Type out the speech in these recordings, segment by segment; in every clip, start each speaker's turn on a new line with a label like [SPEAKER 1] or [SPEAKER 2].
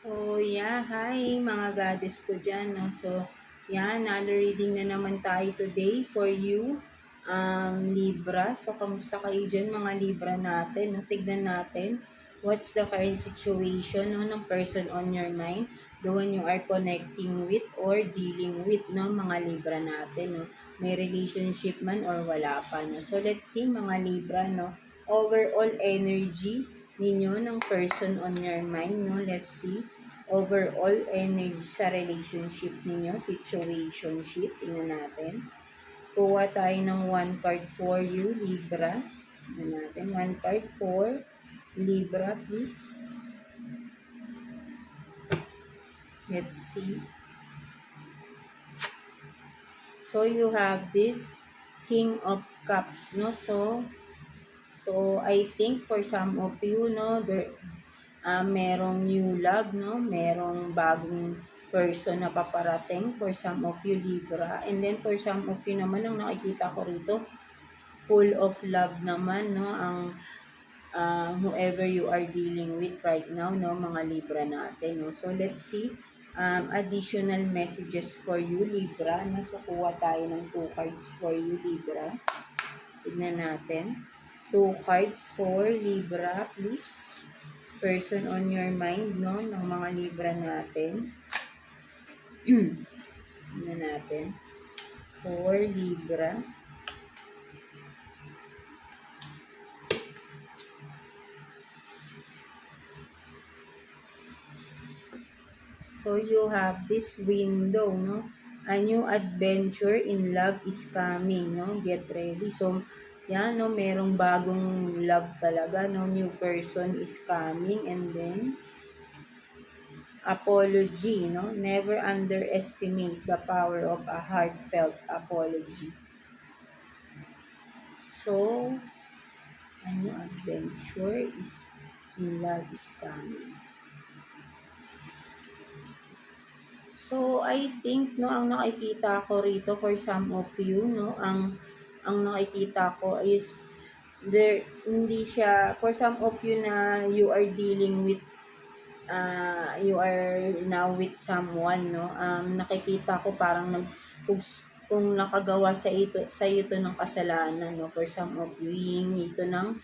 [SPEAKER 1] So, yeah, hi mga goddess ko dyan, no? So, yeah, another reading na naman tayo today for you, Libra. So, kamusta kayo dyan mga Libra natin? No? Tignan natin, what's the current situation no, ng person on your mind, the one you are connecting with or dealing with, no, mga Libra natin, no? May relationship man or wala pa, no? So, let's see mga Libra, no? Overall energy ninyo ng person on your mind, no? Let's see overall energy sa relationship ninyo, situationship. Tingnan natin. Kuha tayo ng one card for you, Libra. Tingnan natin. One card for Libra, please. Let's see. So, you have this King of Cups, no? So I think for some of you, no, merong new love, no? Merong bagong person na paparating for some of you, Libra. And then for some of you naman, ang nakikita ko rito, full of love naman, no? Ang whoever you are dealing with right now, no? Mga Libra natin, no? So let's see additional messages for you, Libra. No? So kuha tayo ng 2 cards for you, Libra. Tignan natin. 2 cards for Libra, please. Person on your mind, no? Ng mga Libra natin. Tignan natin. For Libra. So, you have this window, no? A new adventure in love is coming, no? Get ready. So, yan, no? Merong bagong love talaga, no? New person is coming. And then, apology, no? Never underestimate the power of a heartfelt apology. So, a new adventure is in love is coming. So, I think, no, ang nakikita ko rito for some of you, no, ang nakikita ko is, hindi siya, for some of you na you are dealing with, you are now with someone, no, nakikita ko parang, kung nakagawa sa ito ng kasalanan, no, for some of you, hihingi ito ng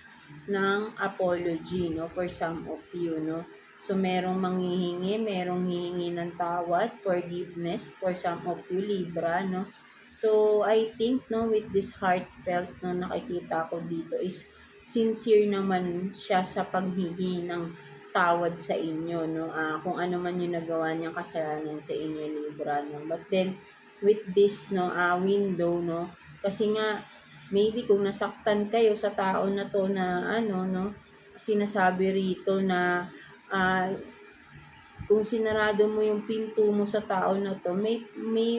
[SPEAKER 1] apology, no, for some of you, no. So, merong manghihingi, merong hihingi ng tawad, forgiveness for some of you, Libra, no? So, I think, no, with this heartfelt, no, nakikita ko dito is sincere naman siya sa paghingi ng tawad sa inyo, no? Kung ano man yung nagawa niyang kasalanan sa inyo, Libra, no? But then, with this, no, window, no? Kasi nga, maybe kung nasaktan kayo sa tao na to na, ano, no? Sinasabi rito na, kung sinarado mo yung pinto mo sa tao na to, may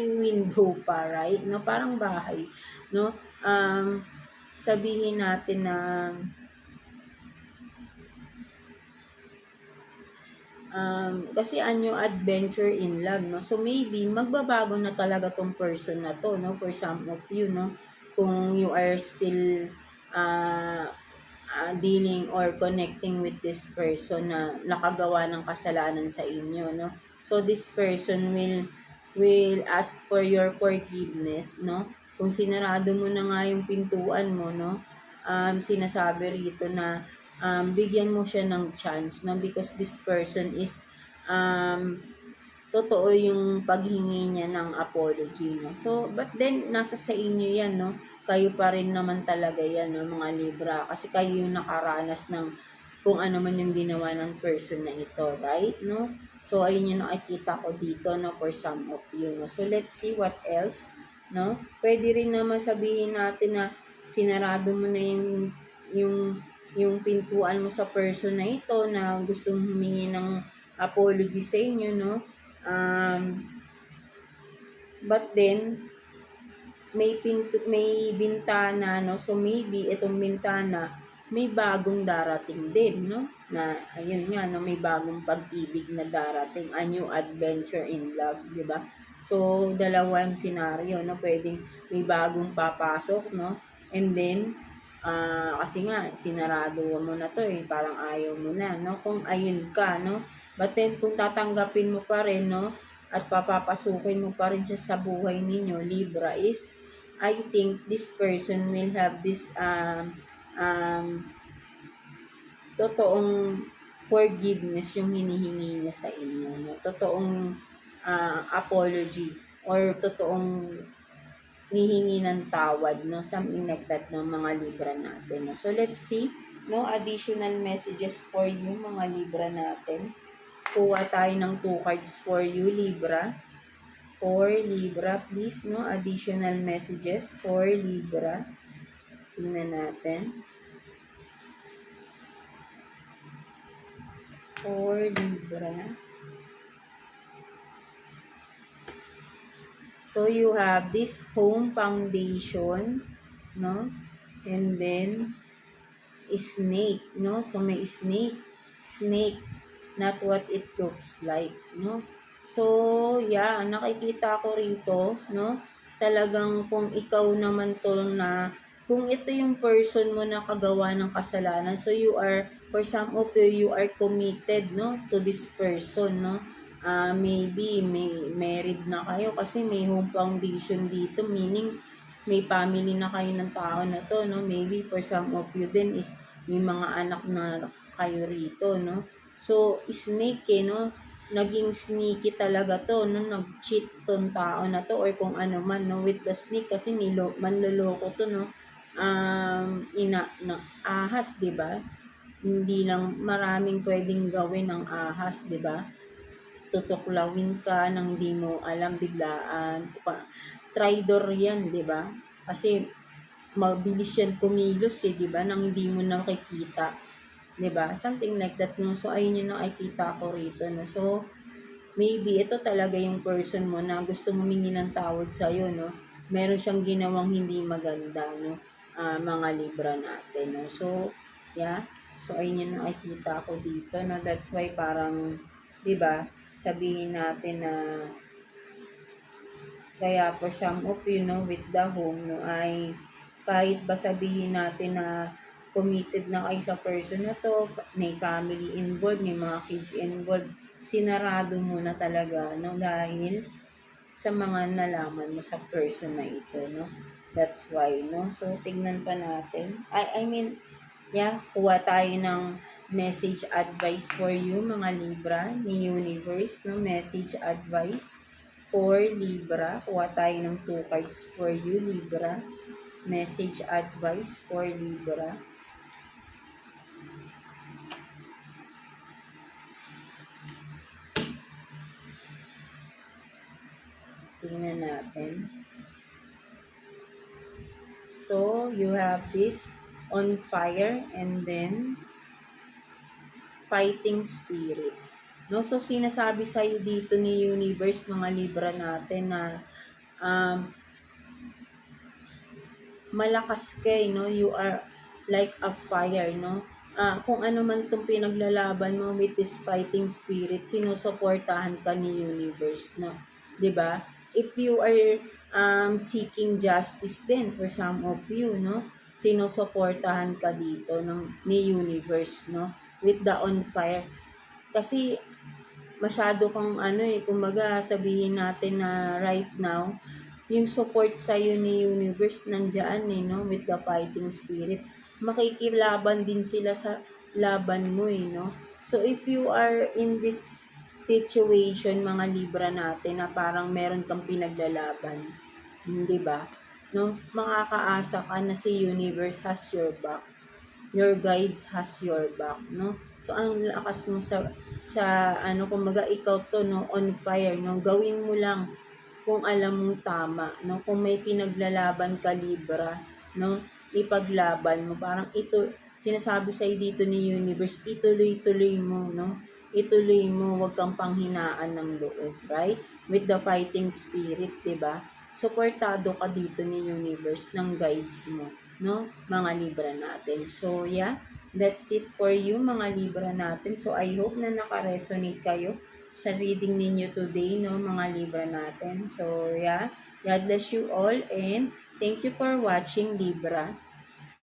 [SPEAKER 1] window pa, right? No, parang bahay, no? Sabihin natin na kasi anyo adventure in love, no? So maybe magbabago na talaga tong person na to, no? For some of you, no? Kung you are still dealing or connecting with this person na nakagawa ng kasalanan sa inyo, no? So, this person will ask for your forgiveness, no? Kung sinarado mo na nga yung pintuan mo, no? Sinasabi rito na bigyan mo siya ng chance, no? Because this person is totoo yung paghingi niya ng apology, no? So, but then, nasa sa inyo yan, no? Kayo pa rin naman talaga yan, no, mga Libra. Kasi kayo yung nakaranas ng kung ano man yung ginawa ng person na ito, right? No? So, ayun yung nakikita ko dito, no, for some of you, no? So, let's see what else, no? Pwede rin naman sabihin natin na sinarado mo na yung pintuan mo sa person na ito na gustong humingi ng apology sa inyo, no? But then, may bintana, no? So, maybe itong bintana, may bagong darating din, no? Na, ayun nga, no? May bagong pag-ibig na darating. A new adventure in love, di ba? So, dalawang senaryo, no? Pwedeng may bagong papasok, no? And then, kasi nga, sinarado mo na to, parang ayaw mo na, no? Kung ayun ka, no? But then, kung tatanggapin mo pa rin, no, at papapasukin mo pa rin siya sa buhay ninyo, Libra, is, I think this person will have this, totoong forgiveness yung hinihingi niya sa inyo, no? Totoong apology or totoong hihingi ng tawad, no? Something like that, no, mga Libra natin. No? So, let's see, no, additional messages for you, mga Libra natin. Kuha tayo ng 2 cards for you, Libra. For Libra, please, no, additional messages for Libra. Tingnan natin. For Libra. So, you have this home foundation, no? And then, snake, no? So, may snake, not what it looks like, no? So, yeah, nakikita ko rito, no? Talagang kung ikaw naman to na, kung ito yung person mo na kagawa ng kasalanan, so you are, for some of you, you are committed, no? To this person, no? Maybe may married na kayo kasi may home foundation dito, meaning may family na kayo ng tao na to, no? Maybe for some of you din is may mga anak na kayo rito, no? So, snake, no? Naging sneaky talaga to, no? Nag-cheat tong tao na to or kung ano man, no? With the snake kasi manloloko to, no? Ahas, di ba? Hindi lang maraming pwedeng gawin ng ahas, di ba? Tutuklawin ka nang di mo alam biglaan. Traitor yan, di ba? Kasi mabilis yan kumilos di ba? Nang hindi mo nakikita. Di ba? Something like that, no? So, ayun yung nakikita ko rito, no? So, maybe ito talaga yung person mo na gusto humingi ng tawad sa'yo, no? Meron siyang ginawang hindi maganda, no? Mga Libra natin, no? So, yeah. So, ayun yung nakikita ko dito, no? That's why parang, di ba, sabihin natin na kaya for some of you, no, with the home, no, ay kahit ba sabihin natin na committed na kayo sa person na to, may family involved, may mga kids involved, sinarado mo na talaga, no, dahil sa mga nalaman mo sa person na ito, no. That's why, no. So, tignan pa natin. I mean, yeah, kuha tayo ng message advice for you, mga Libra, ni Universe, no, message advice for Libra. Kuha tayo ng 2 cards for you, Libra. Message advice for Libra. Tingnan natin. So, you have this on fire and then fighting spirit. No, so sinasabi sa iyo dito ni Universe, mga Libra natin, na malakas kay, no, you are like a fire, no. Kung ano man itong pinaglalaban mo with this fighting spirit, sinusuportahan ka ni Universe, no, 'di ba? If you are seeking justice then for some of you, no, sinusuportahan ka dito ni Universe, no, with the on fire. Kasi masyado kang kumbaga sabihin natin na right now, yung support sa'yo ni Universe nandiyan no, with the fighting spirit. Makikilaban din sila sa laban mo no. So if you are in this situation, mga Libra natin, na parang meron kang pinaglalaban, di ba? No, makakaasa ka na si Universe has your back. Your guides has your back, no? So, ang lakas mo sa kumbaga ikaw to, no, on fire, no? Gawin mo lang kung alam mong tama, no? Kung may pinaglalaban ka, Libra, no? Ipaglaban mo. Parang ito, sinasabi sa'yo dito ni Universe, ituloy-tuloy mo, no? Ituloy mo, wag kang panghinaan ng loob, right? With the fighting spirit, diba? Suportado ka dito ni Universe ng guides mo, no, mga Libra natin. So, yeah, that's it for you, mga Libra natin. So, I hope na naka-resonate kayo sa reading ninyo today, no, mga Libra natin. So, yeah, God bless you all and thank you for watching, Libra.